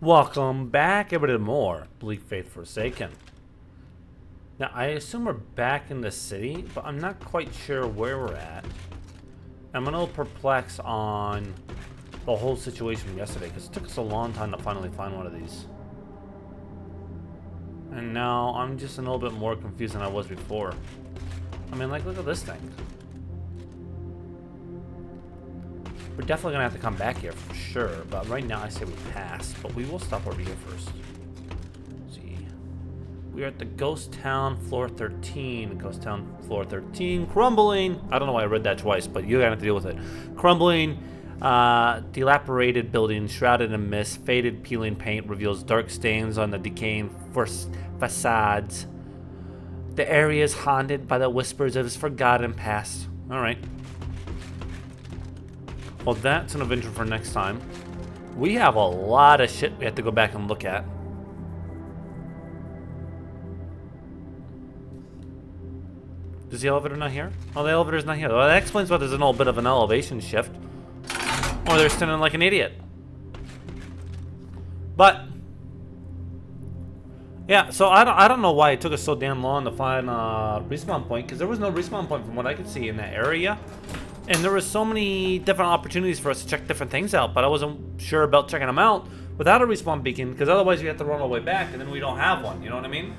Welcome back, everybody, to more Bleak Faith Forsaken. Now, I assume we're back in the city, but I'm not quite sure where we're at. I'm a little perplexed on the whole situation from yesterday, because it took us a long time to finally find one of these. And now I'm just a little bit more confused than I was before. I mean, like, look at this thing. We're definitely gonna have to come back here for sure, but right now I say we pass, but we will stop over here first. Let's see. We are at the Ghost Town, floor 13. Ghost Town, floor 13. Crumbling. I don't know why I read that twice, but you're gonna have to deal with it. Crumbling, dilapidated building, shrouded in mist, faded peeling paint reveals dark stains on the decaying facades. The area is haunted by the whispers of its forgotten past. Alright. Well, that's an adventure for next time. We have a lot of shit we have to go back and look at. Is the elevator not here? Oh, the elevator's not here. Well, that explains why there's a little bit of an elevation shift. Or they're standing like an idiot. But yeah, so I don't know why it took us so damn long to find a respawn point, because there was no respawn point from what I could see in that area. And there was so many different opportunities for us to check different things out, but I wasn't sure about checking them out without a respawn beacon, because otherwise we have to run all the way back, and then we don't have one, you know what I mean?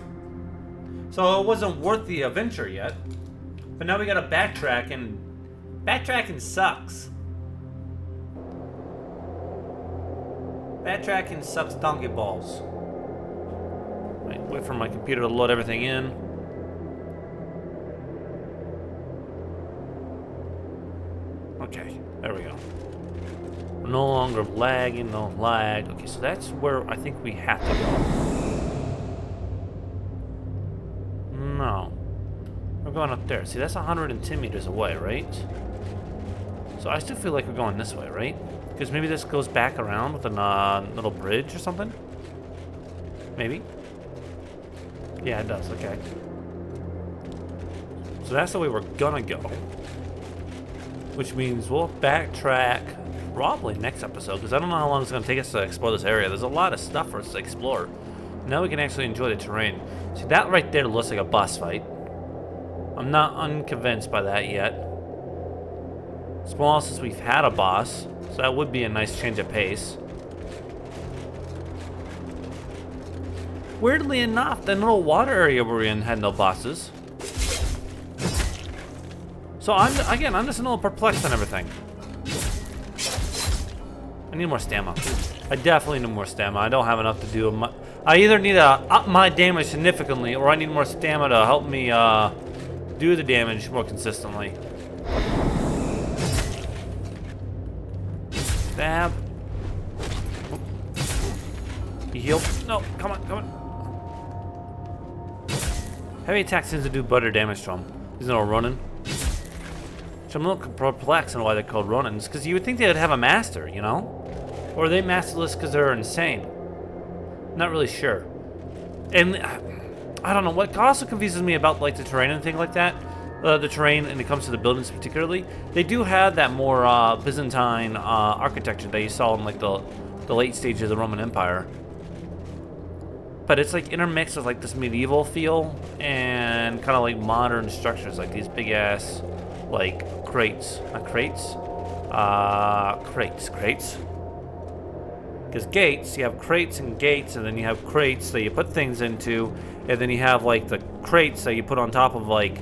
So it wasn't worth the adventure yet. But now we gotta backtrack, and backtracking sucks. Backtracking sucks donkey balls. Wait for my computer to load everything in. Okay, there we go. We're no longer lagging, no lag. Okay, so that's where I think we have to go. No. We're going up there. See, that's 110 meters away, right? So I still feel like we're going this way, right? Because maybe this goes back around with a little bridge or something? Maybe? Yeah, it does, okay. So that's the way we're gonna go. Which means we'll backtrack probably next episode, because I don't know how long it's going to take us to explore this area. There's a lot of stuff for us to explore. Now we can actually enjoy the terrain. See, that right there looks like a boss fight. I'm not unconvinced by that yet. It's been a while since we've had a boss, so that would be a nice change of pace. Weirdly enough, that little water area we're in had no bosses. So I'm just a little perplexed on everything. I need more stamina. I definitely need more stamina. I don't have enough to do. I either need to up my damage significantly, or I need more stamina to help me do the damage more consistently. Stab. You heal? No, come on, come on. Heavy attack tends to do better damage to him. He's not running. So I'm a little perplexed on why they're called Ronins, because you would think they would have a master, you know? Or are they masterless because they're insane? Not really sure. And I don't know, what also confuses me about like the terrain and things like that, the terrain and it comes to the buildings particularly, they do have that more Byzantine architecture that you saw in like the late stages of the Roman Empire. But it's like intermixed with like this medieval feel and kind of like modern structures, like these big ass like crates. Not crates? Crates. Because gates, you have crates and gates, and then you have crates that you put things into, and then you have like the crates that you put on top of like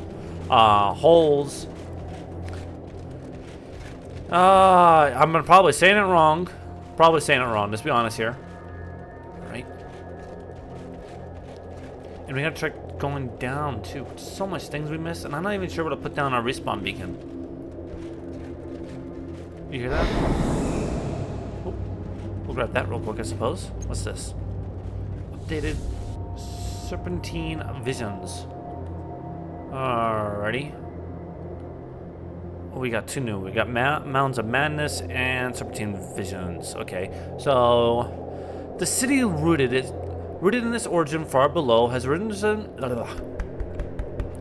holes. I'm probably saying it wrong. Let's be honest here. Right. And we gotta try going down too. So much things we missed, and I'm not even sure what to put down our respawn beacon. You hear that? Oh, we'll grab that real quick, I suppose. What's this? Updated Serpentine Visions. Alrighty. Oh, we got two new. We got Mounds of Madness and Serpentine Visions. Okay, so the city rooted in this origin far below has risen.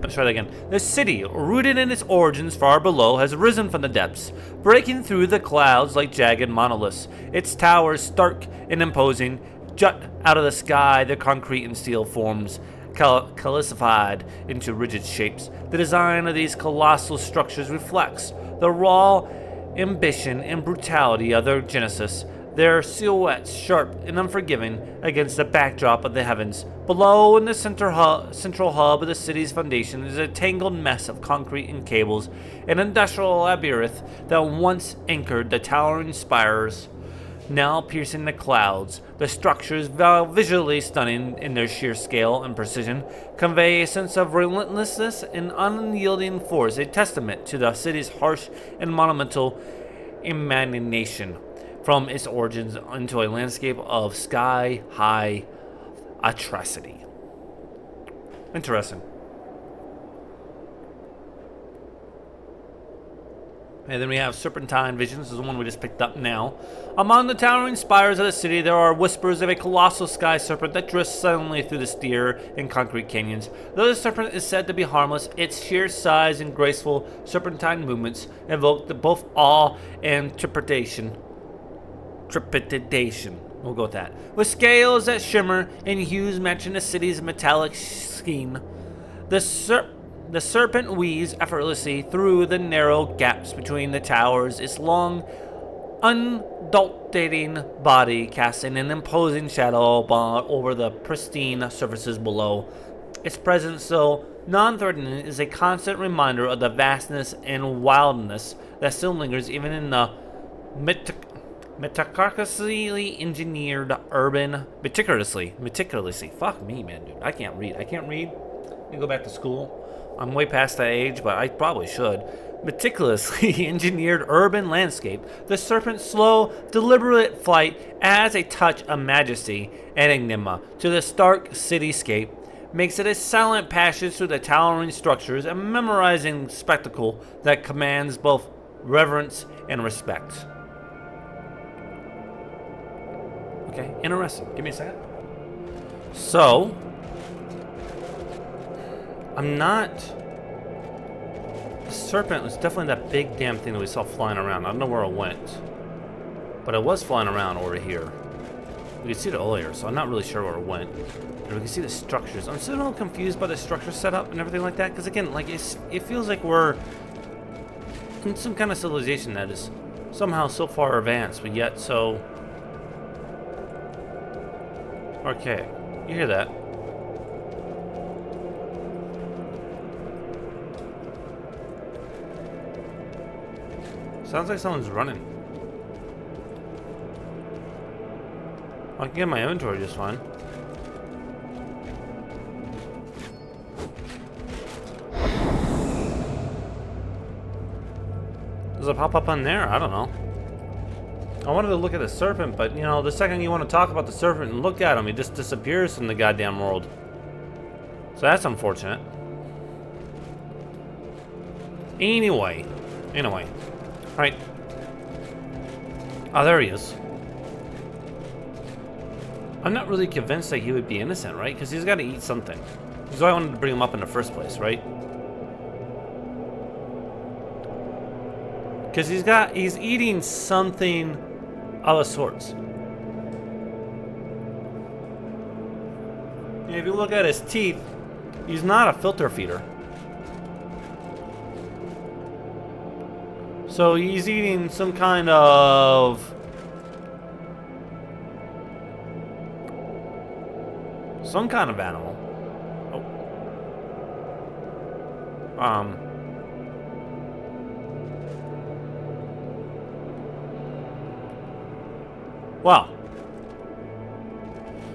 Let's try that again. The city, rooted in its origins far below, has risen from the depths, breaking through the clouds like jagged monoliths. Its towers, stark and imposing, jut out of the sky, their concrete and steel forms calcified into rigid shapes. The design of these colossal structures reflects the raw ambition and brutality of their genesis, their silhouettes sharp and unforgiving against the backdrop of the heavens. Below, in the central hub of the city's foundation, is a tangled mess of concrete and cables, an industrial labyrinth that once anchored the towering spires, now piercing the clouds. The structures, visually stunning in their sheer scale and precision, convey a sense of relentlessness and unyielding force, a testament to the city's harsh and monumental imagination. From its origins into a landscape of sky-high atrocity. Interesting. And then we have Serpentine Visions. This is the one we just picked up now. Among the towering spires of the city, there are whispers of a colossal sky serpent that drifts silently through the steer and concrete canyons. Though the serpent is said to be harmless, its sheer size and graceful serpentine movements evoke both awe and trepidation. We'll go with that. With scales that shimmer and hues matching the city's metallic scheme, the serpent weaves effortlessly through the narrow gaps between the towers, its long, undulating body casting an imposing shadow over the pristine surfaces below. Its presence, though non-threatening, is a constant reminder of the vastness and wildness that still lingers even in the meticulously engineered urban, meticulously, fuck me, man, dude, I can't read, I need to go back to school. I'm way past that age, but I probably should. Meticulously engineered urban landscape, the serpent's slow, deliberate flight adds a touch of majesty and enigma to the stark cityscape, makes it a silent passage through the towering structures, a memorizing spectacle that commands both reverence and respect. Okay, interesting. Give me a second. So, the serpent was definitely that big damn thing that we saw flying around. I don't know where it went, but it was flying around over here. We could see it earlier, so I'm not really sure where it went. And we can see the structures. I'm still a little confused by the structure setup and everything like that, because again, like it feels like we're in some kind of civilization that is somehow so far advanced, but yet so archaic. You hear that? Sounds like someone's running. I can get my inventory just fine. Does it pop up on there? I don't know. I wanted to look at the serpent, but you know, the second you want to talk about the serpent and look at him, he just disappears from the goddamn world. So that's unfortunate. Anyway. Right. Oh, there he is. I'm not really convinced that he would be innocent, right? Because he's got to eat something. That's why I wanted to bring him up in the first place, right? Because he's eating something of a sorts. And if you look at his teeth, he's not a filter feeder. So he's eating some kind of animal. Oh. Wow.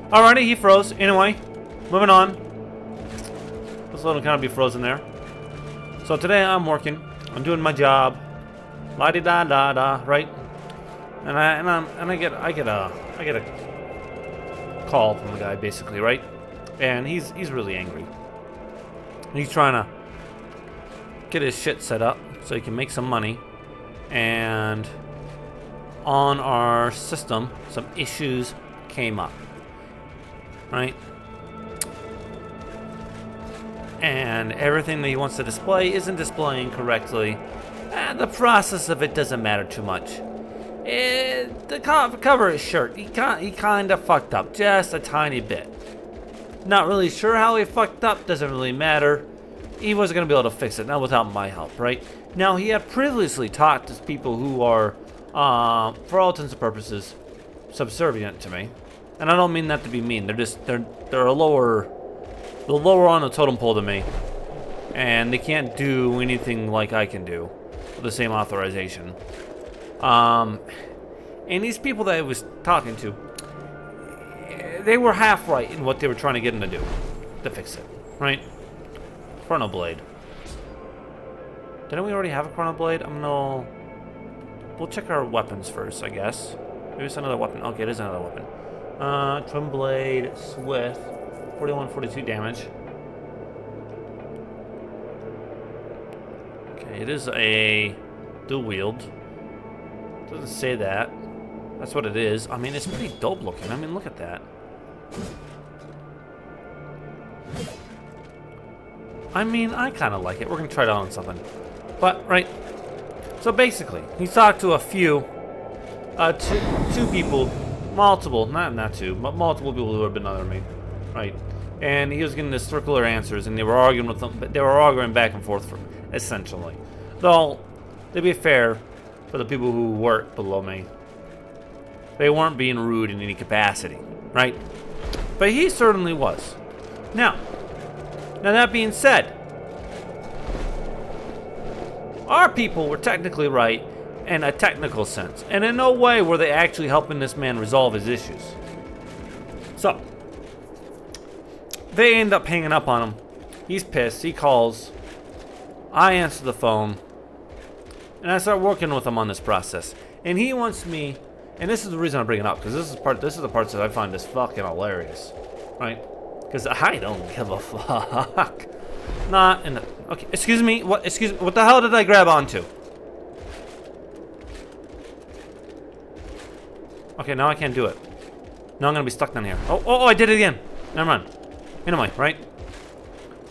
Alrighty, he froze. Anyway, moving on. Let's let him kind of be frozen there. So today I'm working. I'm doing my job. La-di-da-da-da, right? And I get a call from the guy basically, right? And he's really angry. He's trying to get his shit set up so he can make some money. And on our system, some issues came up, right? And everything that he wants to display isn't displaying correctly. And the process of it doesn't matter too much. The cover of his shirt, he kind of fucked up just a tiny bit. Not really sure how he fucked up, doesn't really matter. He wasn't going to be able to fix it, not without my help, right? Now, he had previously talked to people who are, for all intents and purposes, subservient to me. And I don't mean that to be mean. They're lower on the totem pole than me. And they can't do anything like I can do with the same authorization. And these people that I was talking to, they were half right in what they were trying to get him to do, to fix it, right? Chrono Blade. Didn't we already have a Chrono Blade? We'll check our weapons first, I guess. Maybe it's another weapon. Okay, it is another weapon. Twin Blade, Swift, 41, 42 damage. Okay, it is a dual wield. Doesn't say that. That's what it is. I mean, it's pretty dope looking. I mean, look at that. I mean, I kind of like it. We're going to try it out on something. But, right. So basically, he talked to a few, two people, multiple, not two, but multiple people who have been under me, right? And he was getting the circular answers, and they were arguing with them. They were arguing back and forth, essentially. Though, to be fair, for the people who work below me, they weren't being rude in any capacity, right? But he certainly was. Now that being said, our people were technically right in a technical sense, and in no way were they actually helping this man resolve his issues. So, they end up hanging up on him. He's pissed. He calls. I answer the phone, and I start working with him on this process. And he wants me, and this is the reason I bring it up, because this is the parts that I find this fucking hilarious, right? Because I don't give a fuck. Not in the... Okay, excuse me. What the hell did I grab onto? Okay, now I can't do it. Now I'm gonna be stuck down here. Oh, I did it again. Never mind. Anyway, right?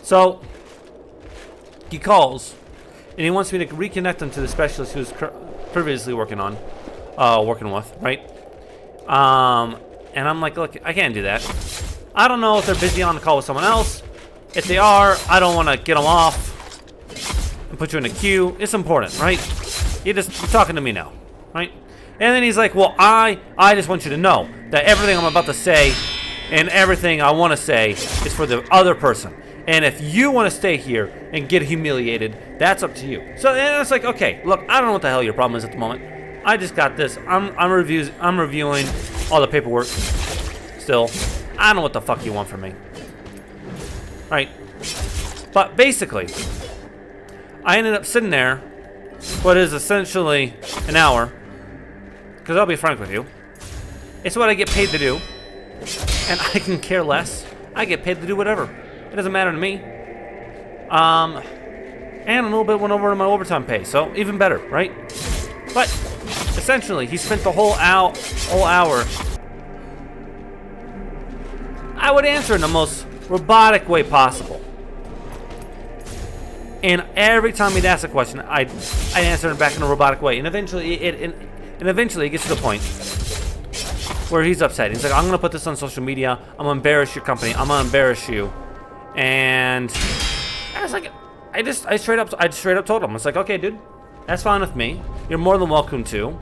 So, he calls, and he wants me to reconnect him to the specialist he was previously working with, right? And I'm like, look, I can't do that. I don't know if they're busy on the call with someone else. If they are, I don't want to get them off and put you in a queue. It's important, right? You're talking to me now, right? And then he's like, well, I just want you to know that everything I'm about to say and everything I want to say is for the other person. And if you want to stay here and get humiliated, that's up to you. So and it's like, okay, look, I don't know what the hell your problem is at the moment. I just got this. I'm reviewing all the paperwork still. I don't know what the fuck you want from me. Right? But basically, I ended up sitting there what is essentially an hour. Because I'll be frank with you. It's what I get paid to do. And I can care less. I get paid to do whatever. It doesn't matter to me. And a little bit went over to my overtime pay. So even better, right? But essentially, he spent the whole hour. I would answer in the most robotic way possible. And every time he'd ask a question, I'd answer it back in a robotic way. And eventually it gets to the point where he's upset. He's like, I'm gonna put this on social media. I'm gonna embarrass your company. I'm gonna embarrass you. And I was like, I straight up told him. It's like, okay, dude, that's fine with me. You're more than welcome to.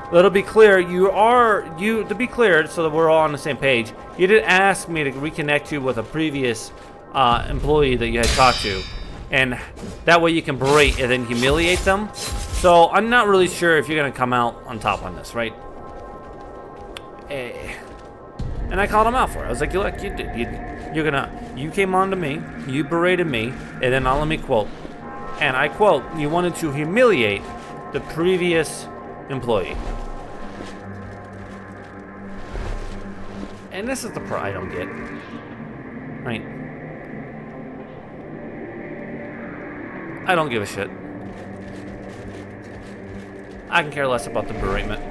Let's be clear, to be clear, so that we're all on the same page, you did ask me to reconnect you with a previous employee that you had talked to, and that way you can berate and then humiliate them. So I'm not really sure if you're gonna come out on top on this, right? And I called him out for it. I was like, look, you came on to me, you berated me, and then now let me quote, and I quote, you wanted to humiliate the previous employee. And this is the part I don't get. Right? I don't give a shit. I can care less about the beratement.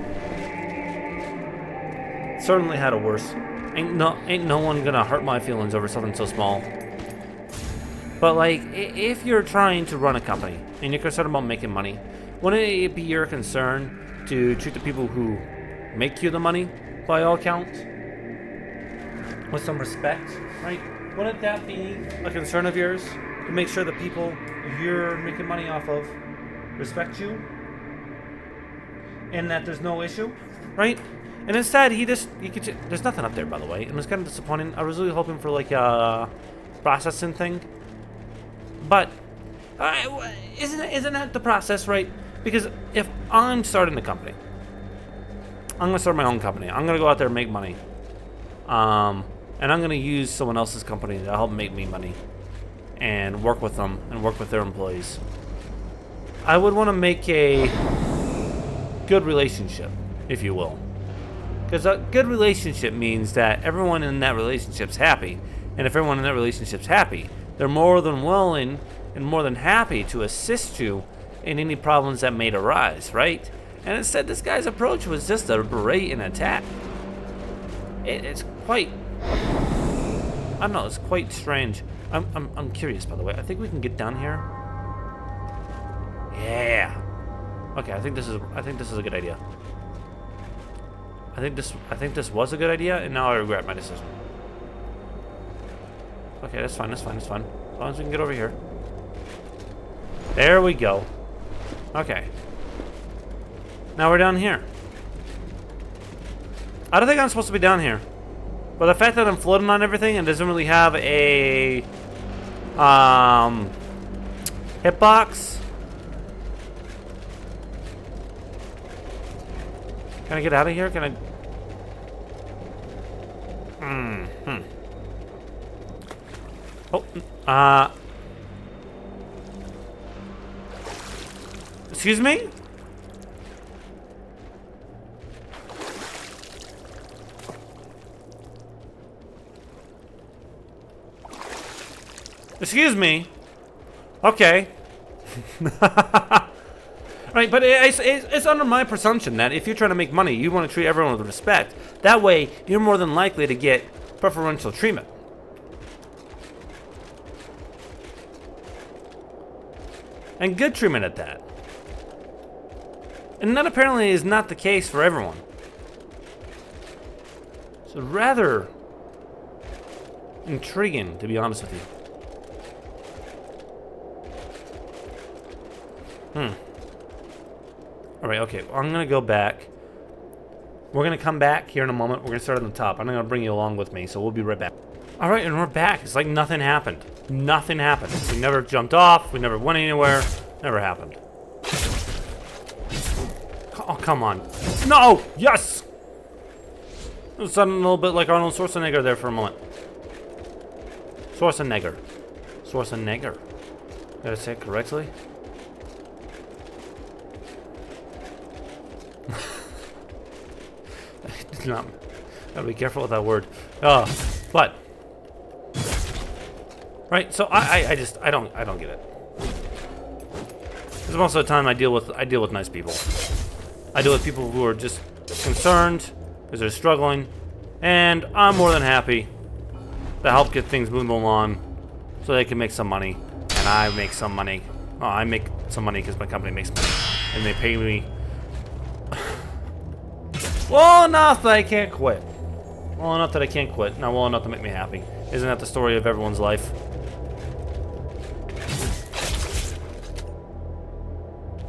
Certainly had it worse. Ain't no one gonna hurt my feelings over something so small. But like, if you're trying to run a company and you're concerned about making money, wouldn't it be your concern to treat the people who make you the money, by all counts, with some respect, right? Wouldn't that be a concern of yours? To make sure the people you're making money off of respect you? And that there's no issue, right? And instead, there's nothing up there, by the way. And it's kind of disappointing. I was really hoping for like a processing thing. But, isn't that the process, right? Because if I'm starting a company, I'm going to start my own company. I'm going to go out there and make money. And I'm going to use someone else's company to help make me money. And work with them and work with their employees. I would want to make a good relationship, if you will. Because a good relationship means that everyone in that relationship's happy. And if everyone in that relationship's happy, they're more than willing and more than happy to assist you in any problems that may arise, right? And instead, this guy's approach was just a berate and attack. It's quite... I don't know, it's quite strange. I'm curious, by the way. I think we can get down here. Yeah. Okay, I think this is a good idea. I think this was a good idea, and now I regret my decision. Okay, that's fine. As long as we can get over here. There we go. Okay. Now we're down here. I don't think I'm supposed to be down here. But the fact that I'm floating on everything and doesn't really have a hitbox. Can I get out of here? Can I? Oh, excuse me? Excuse me? Okay. Right, but it's under my presumption that if you're trying to make money, you want to treat everyone with respect. That way, you're more than likely to get preferential treatment. And good treatment at that. And that apparently is not the case for everyone. So rather intriguing, to be honest with you. Alright, okay. Well, I'm going to go back. We're going to come back here in a moment. We're going to start on the top. I'm going to bring you along with me, so we'll be right back. Alright, and we're back. It's like nothing happened. Nothing happened. We never jumped off. We never went anywhere. Never happened. Oh, come on. No! Yes! It sounded a little bit like Arnold Schwarzenegger there for a moment. Schwarzenegger. Did I say it correctly? Gotta be careful with that word. But right, so I don't get it. Because most of the time I deal with nice people. I deal with people who are just concerned because they're struggling, and I'm more than happy to help get things moving along so they can make some money, and I make some money. Oh, I make some money because my company makes money, and they pay me well enough that I can't quit. Well enough that I can't quit. Not well enough to make me happy. Isn't that the story of everyone's life?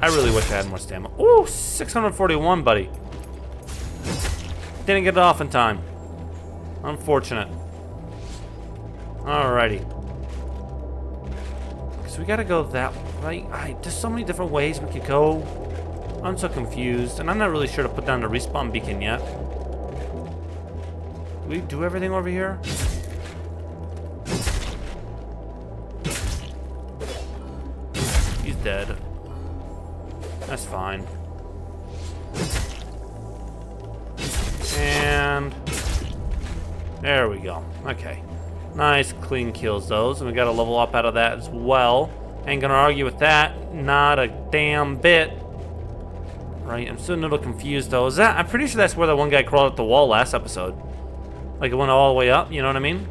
I really wish I had more stamina. Ooh, 641, buddy. Didn't get it off in time. Unfortunate. Alrighty. So we gotta go that way. There's so many different ways we could go. I'm so confused, and I'm not really sure to put down the respawn beacon yet. Do we do everything over here? He's dead. That's fine. And there we go. Okay. Nice, clean kills those, and we got a level up out of that as well. Ain't gonna argue with that. Not a damn bit. Right, I'm still a little confused though. I'm pretty sure that's where the one guy crawled up the wall last episode. Like it went all the way up, you know what I mean?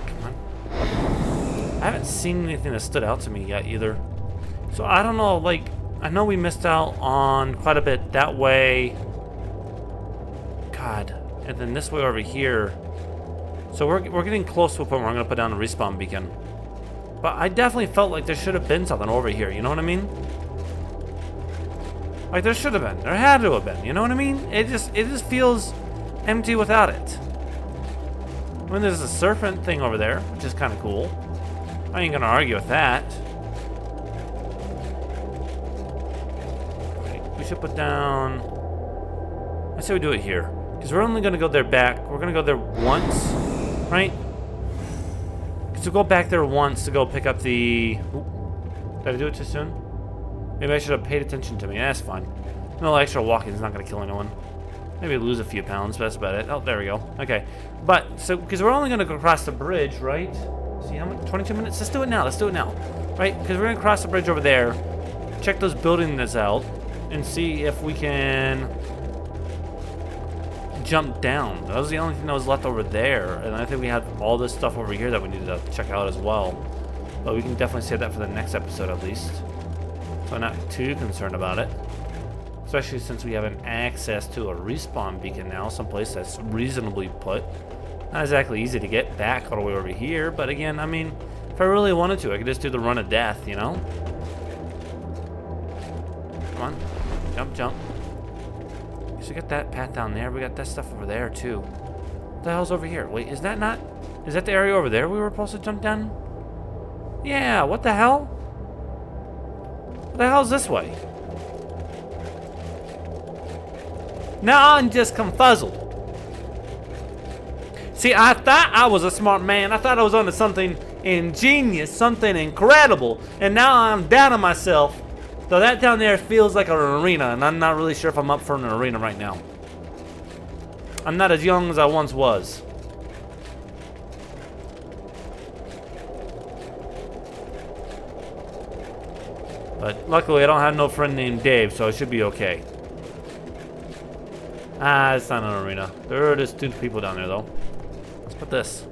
Come on. I haven't seen anything that stood out to me yet either. So I don't know, like, I know we missed out on quite a bit that way. God. And then this way over here. So we're getting close to a point where I'm going to put down a respawn beacon. But I definitely felt like there should have been something over here. You know what I mean? Like there should have been. There had to have been. You know what I mean? It just feels empty without it. I mean, there's a serpent thing over there, which is kind of cool. I ain't gonna argue with that. Right, we should put down... I say we do it here. Because we're only gonna go there back. We're gonna go there once, right? Because we'll go back there once to go pick up the... Ooh, did I do it too soon? Maybe I should have paid attention to me. That's fine. No extra walking is not gonna kill anyone. Maybe lose a few pounds, but that's about it. Oh, there we go. Okay. But, so, because we're only going to go across the bridge, right? See, how much? 22 minutes? Let's do it now. Let's do it now. Right? Because we're going to cross the bridge over there, check those buildings out, and see if we can jump down. That was the only thing that was left over there. And I think we have all this stuff over here that we need to check out as well. But we can definitely save that for the next episode at least. So I'm not too concerned about it. Especially since we have an access to a respawn beacon now, someplace that's reasonably put. Not exactly easy to get back all the way over here, but again, I mean, if I really wanted to, I could just do the run of death, you know? Come on. Jump, jump. So we got that path down there. We got that stuff over there, too. What the hell's over here? Wait, is that not... Is that the area over there we were supposed to jump down? Yeah, what the hell? What the hell's this way? Now I'm just confuzzled. See, I thought I was a smart man. I thought I was onto something ingenious, something incredible. And now I'm doubting myself. So that down there feels like an arena, and I'm not really sure if I'm up for an arena right now. I'm not as young as I once was. But luckily I don't have no friend named Dave, so I should be okay. Ah, it's not an arena. There are just 2 people down there, though. Let's put this.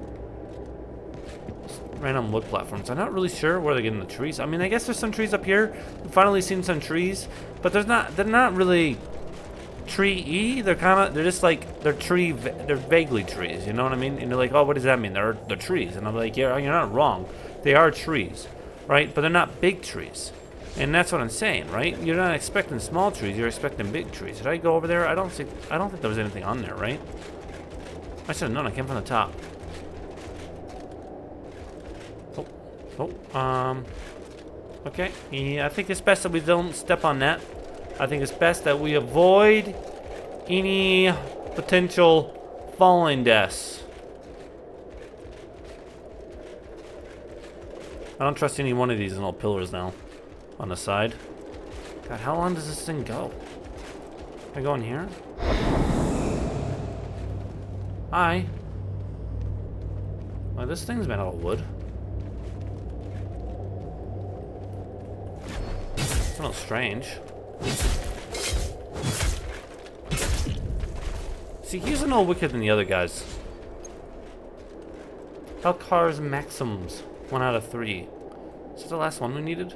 Just random wood platforms. I'm not really sure where they're getting the trees. I mean, I guess there's some trees up here. We've finally seen some trees, but they're not really tree-y. They're just like, they're vaguely trees. You know what I mean? And they're like, oh, what does that mean? They're trees. And I'm like, yeah, you're not wrong. They are trees, right? But they're not big trees. And that's what I'm saying, right? You're not expecting small trees, you're expecting big trees. Did I go over there? I don't think there was anything on there, right? I should have known. I came from the top. Okay. Yeah, I think it's best that we don't step on that. I think it's best that we avoid any potential falling deaths. I don't trust any one of these little pillars now. On the side. God, how long does this thing go? Can I go in here? Hi. Well, this thing's made out of wood. It's a little strange. See, he's a little wicked than the other guys. Helkar's Maxims. 1 out of 3. Is that the last one we needed?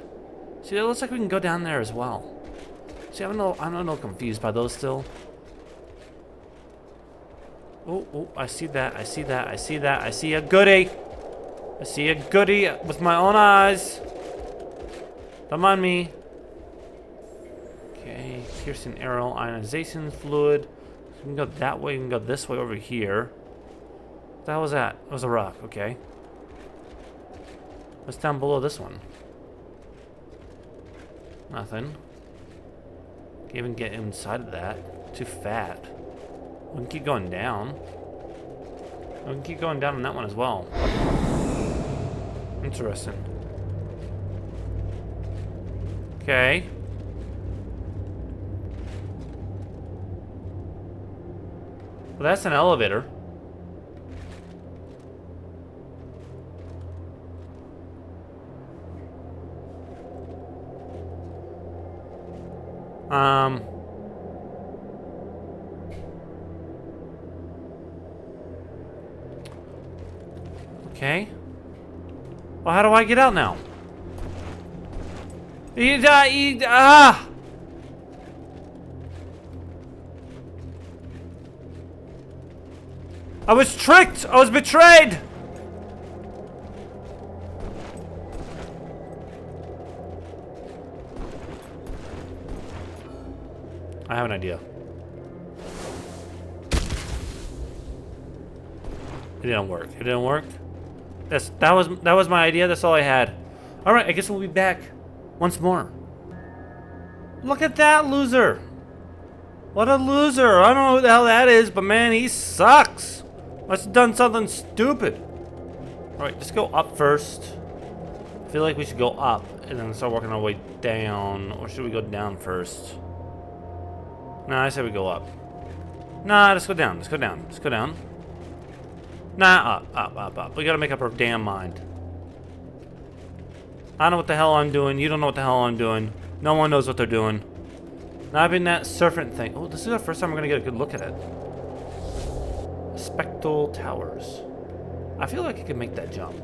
See, it looks like we can go down there as well. See, I'm a little confused by those still. Oh, I see that, I see that, I see that. I see a goodie. I see a goodie with my own eyes. Don't mind me. Okay, piercing arrow, ionization fluid. So we can go that way, we can go this way over here. What the hell was that? It was a rock, okay. What's down below this one? Nothing. Can't even get inside of that. Too fat. We can keep going down. We can keep going down on that one as well. Interesting. Okay. Well, that's an elevator. Okay. Well, how do I get out now? Ah! I was tricked! I was betrayed! I have an idea. It didn't work. It didn't work. That was my idea. That's all I had. All right, I guess we'll be back once more. Look at that loser. What a loser. I don't know who the hell that is, but man, he sucks. Must have done something stupid. All right, let's go up first. I feel like we should go up and then start working our way down. Or should we go down first? Nah, I say we go up. Nah, let's go down. Let's go down. Let's go down. Nah, up. We gotta make up our damn mind. I don't know what the hell I'm doing. You don't know what the hell I'm doing. No one knows what they're doing. Not even that serpent thing. Oh, this is the first time we're gonna get a good look at it. Spectral towers. I feel like I could make that jump.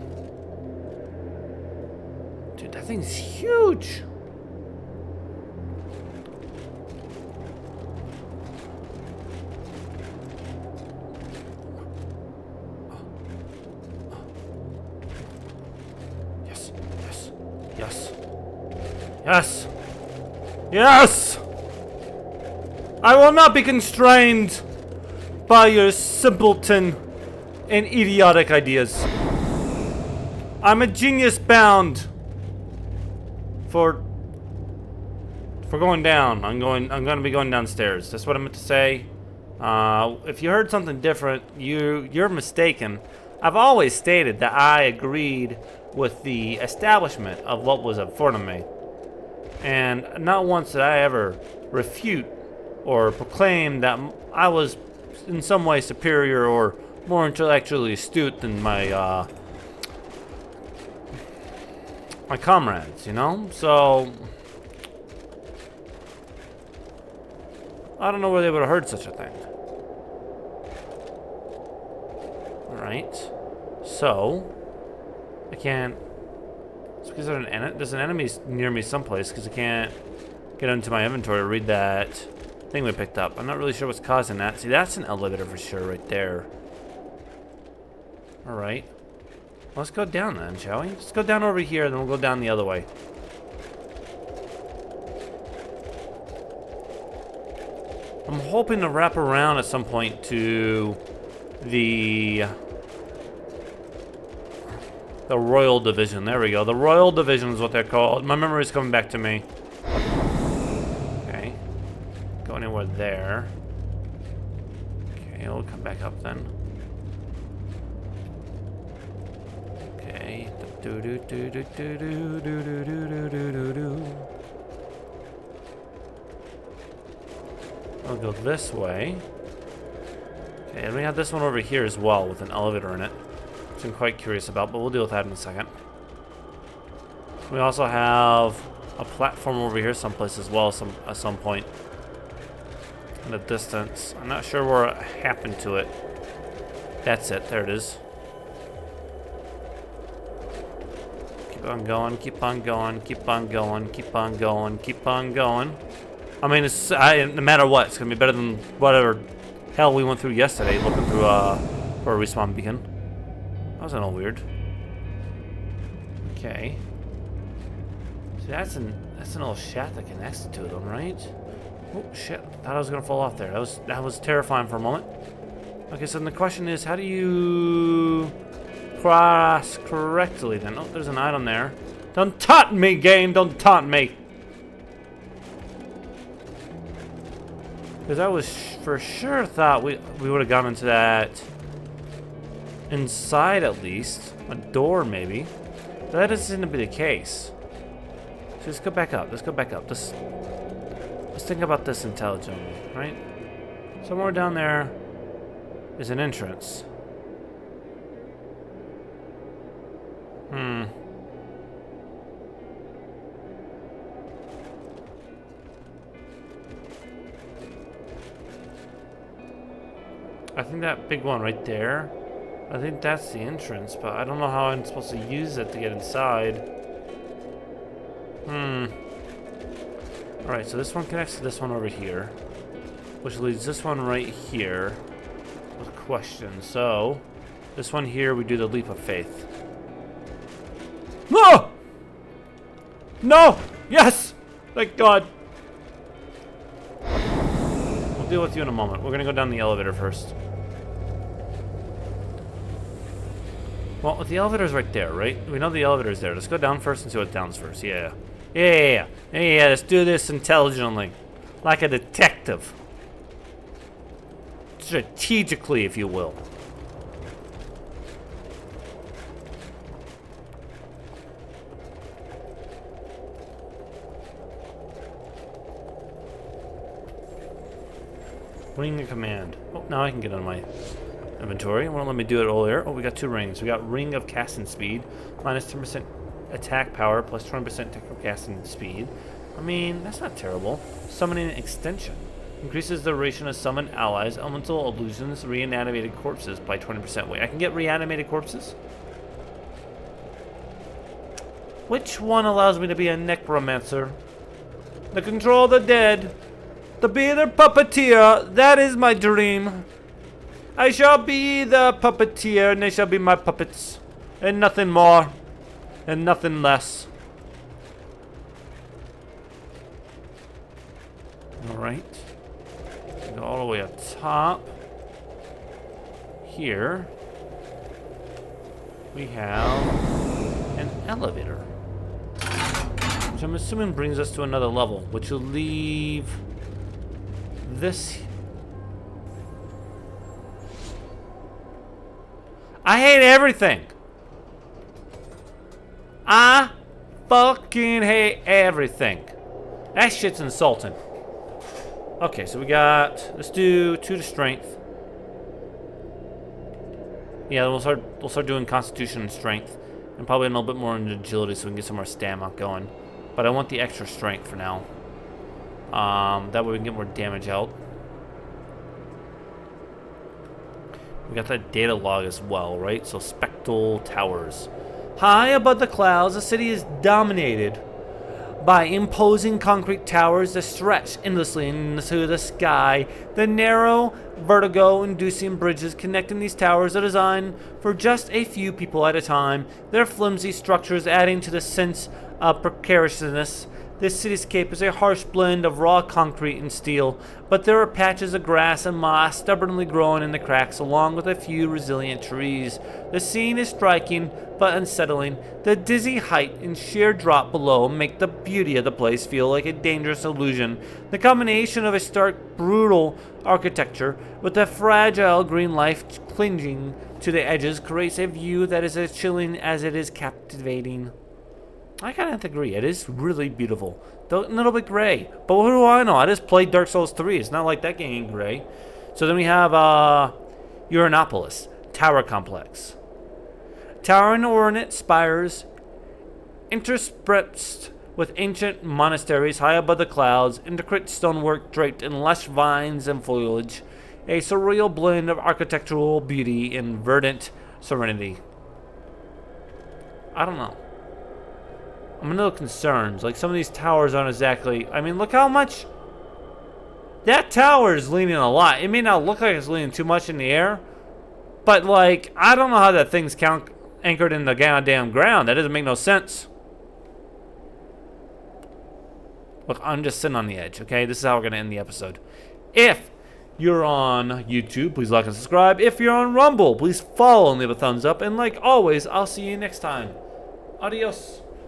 Dude, that thing's huge. Yes! Yes! I will not be constrained by your simpleton and idiotic ideas. I'm a genius bound for going down. I'm gonna be going downstairs. That's what I meant to say. If you heard something different, you're mistaken. I've always stated that I agreed with the establishment of what was in front of me. And not once did I ever refute or proclaim that I was in some way superior or more intellectually astute than my my comrades, you know? So I don't know where they would have heard such a thing. Alright. So I can't. It's because there's an enemy near me someplace because I can't get into my inventory to read that thing we picked up. I'm not really sure what's causing that. See, that's an elevator for sure right there. Alright. Well, let's go down then, shall we? Let's go down over here, then we'll go down the other way. I'm hoping to wrap around at some point to the Royal Division. There we go. The Royal Division is what they're called. My memory's coming back to me. Okay. Go anywhere there. Okay, we'll come back up then. Okay. I'll go this way. Okay, and we have this one over here as well with an elevator in it. Which I'm quite curious about, but we'll deal with that in a second. We also have a platform over here someplace as well at some point. In the distance. I'm not sure what happened to it. That's it. There it is. Keep on going, keep on going, keep on going, keep on going, keep on going. I mean, no matter what, it's going to be better than whatever hell we went through yesterday looking through for a respawn beacon. That was a little weird. Okay. See, that's an little shaft that connects to them, right? Oh shit! Thought I was gonna fall off there. That was terrifying for a moment. Okay, so then the question is, how do you cross correctly? Then, oh, there's an item there. Don't taunt me, game! Don't taunt me! Because I was for sure thought we would have gone into that. Inside, at least. A door, maybe. But that doesn't seem to be the case. So let's go back up. Let's go back up. Let's think about this intelligently, right? Somewhere down there is an entrance. I think that big one right there, I think that's the entrance, but I don't know how I'm supposed to use it to get inside. Alright, so this one connects to this one over here, which leads this one right here with a question. So, this one here, we do the leap of faith. No! No! Yes! Thank God. We'll deal with you in a moment. We're gonna go down the elevator first. Well, the elevator's right there, right? We know the elevator's there. Let's go down first and see what down's first. Yeah. Yeah, let's do this intelligently. Like a detective. Strategically, if you will. Ring of command. Oh, now I can get on my inventory. It won't let me do it earlier. Oh, we got 2 rings. We got ring of casting speed, minus 10% attack power, plus 20% technical casting speed. I mean, that's not terrible. Summoning extension. Increases the duration of summoned allies, elemental illusions, reanimated corpses by 20%. Wait, I can get reanimated corpses? Which one allows me to be a necromancer? To control the dead. To be their puppeteer. That is my dream. I shall be the puppeteer, and they shall be my puppets. And nothing more. And nothing less. Alright. Go all the way up top. Here. We have an elevator. Which I'm assuming brings us to another level, which will leave this. I hate everything. I fucking hate everything. That shit's insulting. Okay, so we got, let's do 2 to strength. Yeah, we'll start doing constitution and strength, and probably a little bit more into agility so we can get some more stamina going. But I want the extra strength for now. That way we can get more damage out. We got that data log as well, right? So spectral towers. High above the clouds, the city is dominated by imposing concrete towers that stretch endlessly into the sky. The narrow, vertigo-inducing bridges connecting these towers are designed for just a few people at a time, their flimsy structures adding to the sense of precariousness. This cityscape is a harsh blend of raw concrete and steel, but there are patches of grass and moss stubbornly growing in the cracks along with a few resilient trees. The scene is striking but unsettling. The dizzy height and sheer drop below make the beauty of the place feel like a dangerous illusion. The combination of a stark, brutal architecture with a fragile green life clinging to the edges creates a view that is as chilling as it is captivating. I kind of have to agree. It is really beautiful. Though a little bit gray. But what do I know? I just played Dark Souls 3. It's not like that game ain't gray. So then we have Uranopolis. Tower Complex. Towering ornate spires interspersed with ancient monasteries high above the clouds. Intricate stonework draped in lush vines and foliage. A surreal blend of architectural beauty and verdant serenity. I don't know. I'm a little concerned. Like, some of these towers aren't exactly... I mean, look how much... That tower is leaning a lot. It may not look like it's leaning too much in the air, but, like, I don't know how that thing's anchored in the goddamn ground. That doesn't make no sense. Look, I'm just sitting on the edge, okay? This is how we're going to end the episode. If you're on YouTube, please like and subscribe. If you're on Rumble, please follow and leave a thumbs up. And like always, I'll see you next time. Adios.